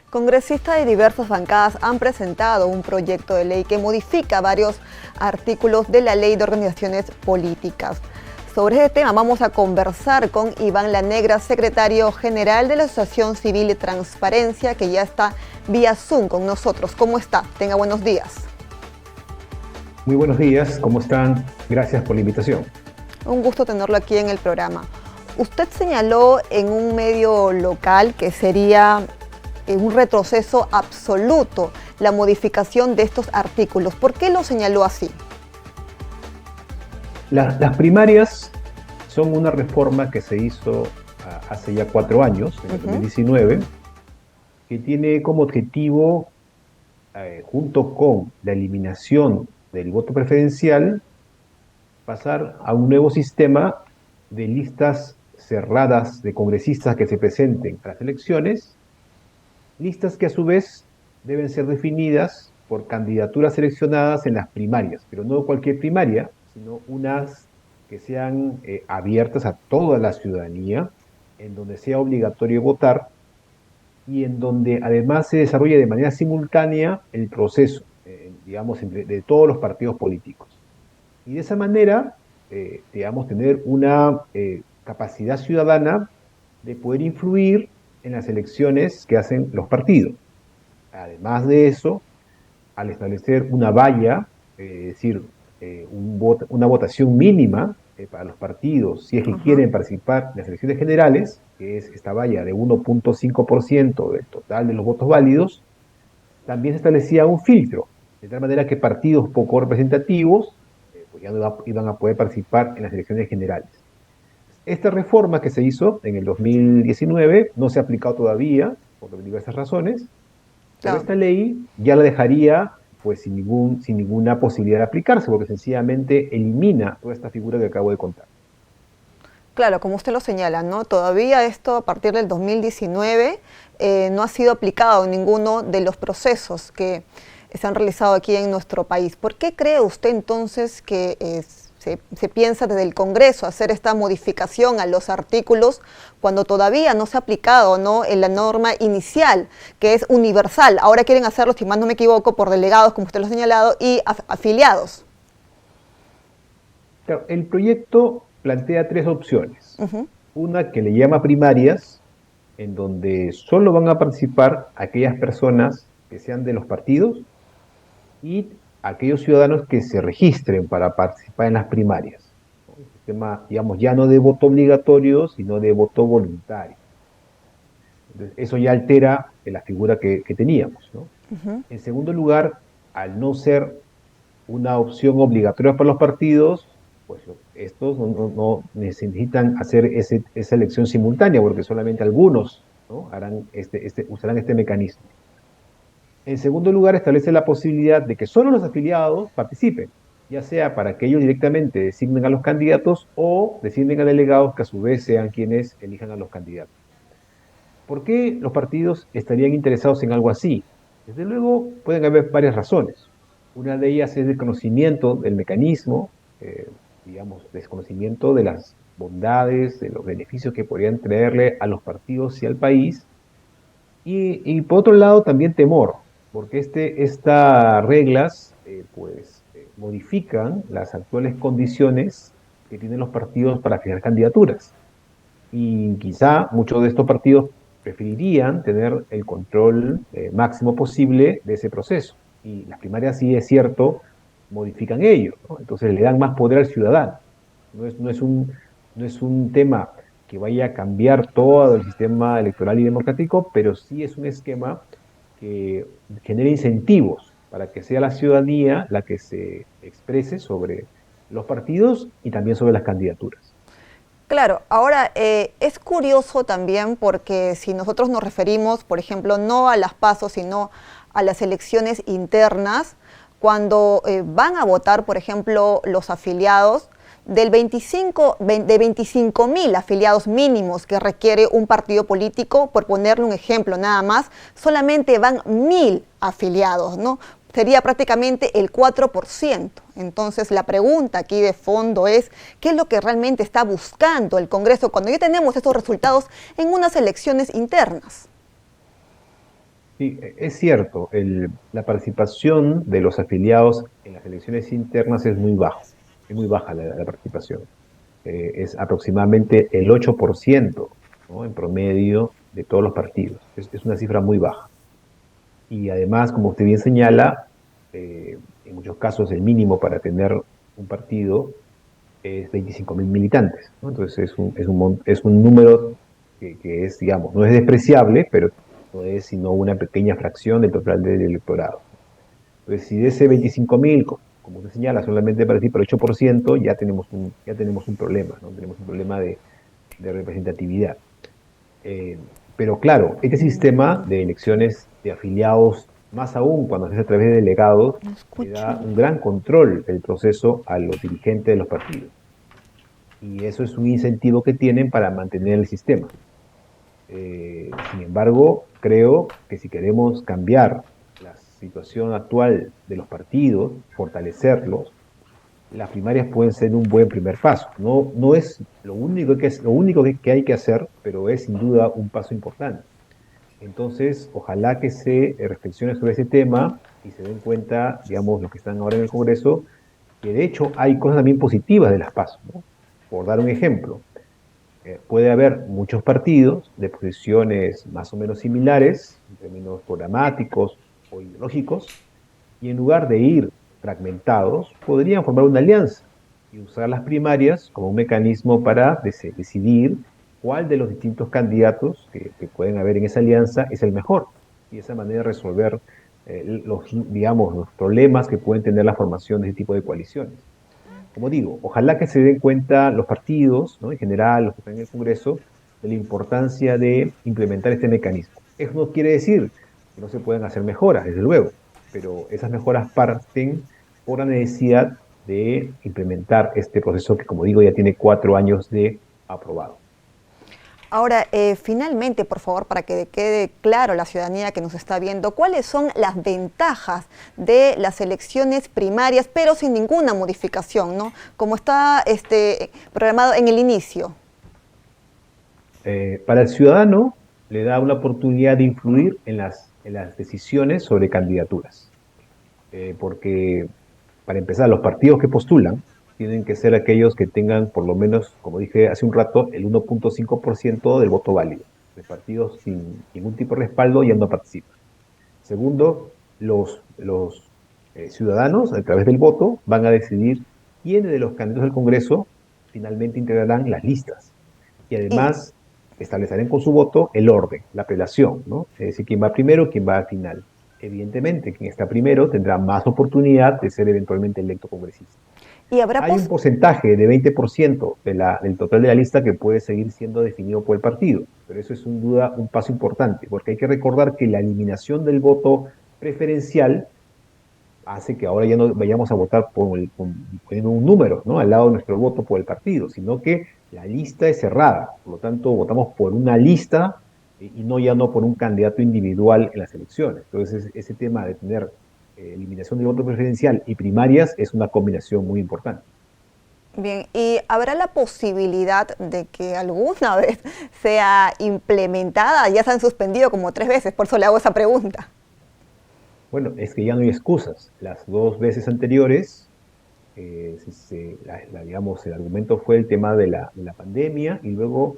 Congresistas de diversas bancadas han presentado un proyecto de ley que modifica varios artículos de la Ley de Organizaciones Políticas. Sobre este tema vamos a conversar con Iván Lanegra, secretario general de la Asociación Civil de Transparencia, que ya está vía Zoom con nosotros. ¿Cómo está? Tenga buenos días. Muy buenos días, ¿cómo están? Gracias por la invitación. Un gusto tenerlo aquí en el programa. Usted señaló en un medio local que sería un retroceso absoluto la modificación de estos artículos. ¿Por qué lo señaló así? Las primarias son una reforma que se hizo hace ya 4 años, en el 2019, que tiene como objetivo, junto con la eliminación del voto preferencial, pasar a un nuevo sistema de listas cerradas de congresistas que se presenten a las elecciones, listas que a su vez deben ser definidas por candidaturas seleccionadas en las primarias, pero no cualquier primaria, sino unas que sean abiertas a toda la ciudadanía, en donde sea obligatorio votar y en donde además se desarrolle de manera simultánea el proceso, digamos, de todos los partidos políticos. Y de esa manera, digamos, tener una capacidad ciudadana de poder influir en las elecciones que hacen los partidos. Además de eso, al establecer una valla, es decir, una votación mínima para los partidos, si es que quieren participar en las elecciones generales, que es esta valla de 1.5% del total de los votos válidos, también se establecía un filtro, de tal manera que partidos poco representativos pues ya no iban a poder participar en las elecciones generales. Esta reforma que se hizo en el 2019 no se ha aplicado todavía, por diversas razones, pero esta ley ya la dejaría pues sin ninguna posibilidad de aplicarse, porque sencillamente elimina toda esta figura que acabo de contar. Claro, como usted lo señala, ¿no? Todavía esto a partir del 2019 no ha sido aplicado en ninguno de los procesos que se han realizado aquí en nuestro país. ¿Por qué cree usted entonces que se piensa desde el Congreso hacer esta modificación a los artículos cuando todavía no se ha aplicado, ¿no?, en la norma inicial, que es universal? Ahora quieren hacerlo, si más no me equivoco, por delegados, como usted lo ha señalado, y afiliados. Claro, el proyecto plantea 3 opciones. Una que le llama primarias, en donde solo van a participar aquellas personas que sean de los partidos y aquellos ciudadanos que se registren para participar en las primarias. Un sistema, digamos, ya no de voto obligatorio, sino de voto voluntario. Entonces, eso ya altera la figura que teníamos, ¿no? En segundo lugar, al no ser una opción obligatoria para los partidos, pues estos no necesitan hacer esa elección simultánea, porque solamente algunos, ¿no?, usarán este mecanismo. En segundo lugar, establece la posibilidad de que solo los afiliados participen, ya sea para que ellos directamente designen a los candidatos o designen a delegados que a su vez sean quienes elijan a los candidatos. ¿Por qué los partidos estarían interesados en algo así? Desde luego, pueden haber varias razones. Una de ellas es el conocimiento del mecanismo, digamos, desconocimiento de las bondades, de los beneficios que podrían traerle a los partidos y al país. Y por otro lado, también temor, porque estas reglas modifican las actuales condiciones que tienen los partidos para fijar candidaturas. Y quizá muchos de estos partidos preferirían tener el control máximo posible de ese proceso. Y las primarias, sí es cierto, modifican ello, ¿no? Entonces le dan más poder al ciudadano. No es un tema que vaya a cambiar todo el sistema electoral y democrático, pero sí es un esquema que genere incentivos para que sea la ciudadanía la que se exprese sobre los partidos y también sobre las candidaturas. Claro, ahora es curioso también porque si nosotros nos referimos, por ejemplo, no a las PASO, sino a las elecciones internas, cuando van a votar, por ejemplo, los afiliados, de 25.000 afiliados mínimos que requiere un partido político, por ponerle un ejemplo nada más, solamente van 1.000 afiliados, ¿no? Sería prácticamente el 4%. Entonces la pregunta aquí de fondo es, ¿qué es lo que realmente está buscando el Congreso cuando ya tenemos estos resultados en unas elecciones internas? Sí, es cierto, la participación de los afiliados en las elecciones internas es muy baja la participación. Es aproximadamente el 8%, ¿no? En promedio de todos los partidos. Es una cifra muy baja. Y además, como usted bien señala, en muchos casos el mínimo para tener un partido es 25.000 militantes, ¿no? Entonces es un número que es, digamos, no es despreciable, pero no es sino una pequeña fracción del total del electorado. Entonces, si de ese 25.000, como usted señala, solamente participa el 8%, ya tenemos un problema, ¿no? Tenemos un problema de representatividad. Eh, pero claro, este sistema de elecciones de afiliados, más aún cuando se hace a través de delegados, No le escucho. da un gran control del proceso a los dirigentes de los partidos. Y eso es un incentivo que tienen para mantener el sistema. Sin embargo, creo que si queremos cambiar la situación actual de los partidos, fortalecerlos, las primarias pueden ser un buen primer paso. No, no es lo único que hay que hacer, pero es sin duda un paso importante. Entonces, ojalá que se reflexione sobre ese tema y se den cuenta, digamos, los que están ahora en el Congreso, que de hecho hay cosas también positivas de las PASO, ¿no? Por dar un ejemplo, puede haber muchos partidos de posiciones más o menos similares, en términos programáticos o ideológicos, y en lugar de ir fragmentados, podrían formar una alianza y usar las primarias como un mecanismo para decidir cuál de los distintos candidatos que pueden haber en esa alianza es el mejor. Y de esa manera resolver digamos, los problemas que pueden tener la formación de ese tipo de coaliciones. Como digo, ojalá que se den cuenta los partidos, ¿no? En general, los que están en el Congreso, de la importancia de implementar este mecanismo. Eso no quiere decir que no se puedan hacer mejoras, desde luego, pero esas mejoras parten por la necesidad de implementar este proceso que, como digo, ya tiene 4 años de aprobado. Ahora, finalmente, por favor, para que quede claro a la ciudadanía que nos está viendo, ¿cuáles son las ventajas de las elecciones primarias, pero sin ninguna modificación, ¿no? Como está programado en el inicio? Para el ciudadano le da una oportunidad de influir en las decisiones sobre candidaturas, porque para empezar, los partidos que postulan tienen que ser aquellos que tengan por lo menos, como dije hace un rato, el 1.5% del voto válido. De partidos sin ningún tipo de respaldo ya no participan. Segundo, los ciudadanos, a través del voto, van a decidir quiénes de los candidatos del Congreso finalmente integrarán las listas. Y Y, además establecerán con su voto el orden, la apelación, ¿no? Es decir, quién va primero, quién va al final. Evidentemente, quien está primero tendrá más oportunidad de ser eventualmente electo congresista. y habrá Hay un porcentaje de 20% del total de la lista que puede seguir siendo definido por el partido, pero eso es sin duda un paso importante, porque hay que recordar que la eliminación del voto preferencial hace que ahora ya no vayamos a votar poniendo un número, ¿no? Al lado de nuestro voto por el partido, sino que la lista es cerrada, por lo tanto votamos por una lista y no ya no por un candidato individual en las elecciones. Entonces ese tema de tener eliminación del voto preferencial y primarias es una combinación muy importante. bien, ¿y habrá la posibilidad de que alguna vez sea implementada? Ya se han suspendido como 3 veces, por eso le hago esa pregunta. Bueno, es que ya no hay excusas. Las 2 veces anteriores, digamos, el argumento fue el tema de la pandemia y luego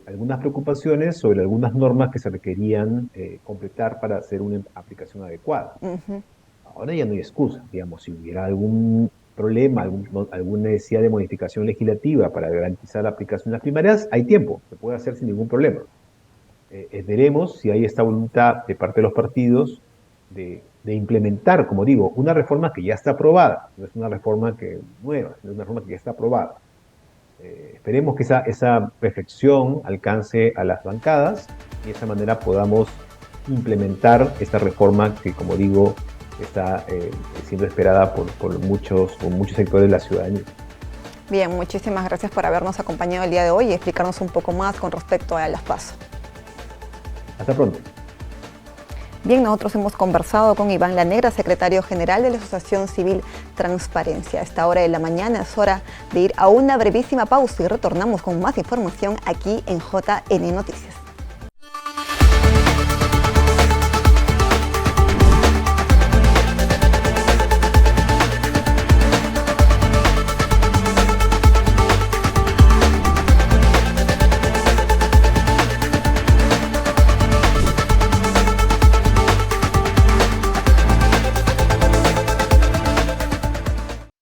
algunas preocupaciones sobre algunas normas que se requerían completar para hacer una aplicación adecuada. Ujú. Ahora ya no hay excusa. Digamos, si hubiera algún problema, alguna necesidad de modificación legislativa para garantizar la aplicación de las primarias, hay tiempo, se puede hacer sin ningún problema. Veremos si hay esta voluntad de parte de los partidos de implementar, como digo, una reforma que ya está aprobada, no es una reforma nueva, es una reforma que ya está aprobada. Esperemos que esa reflexión alcance a las bancadas y de esa manera podamos implementar esta reforma que, como digo, está siendo esperada por muchos sectores de la ciudadanía. Bien, muchísimas gracias por habernos acompañado el día de hoy y explicarnos un poco más con respecto a las PASO. Hasta pronto. Bien, nosotros hemos conversado con Iván Lanegra, secretario general de la Asociación Civil Transparencia. A esta hora de la mañana es hora de ir a una brevísima pausa y retornamos con más información aquí en JN Noticias.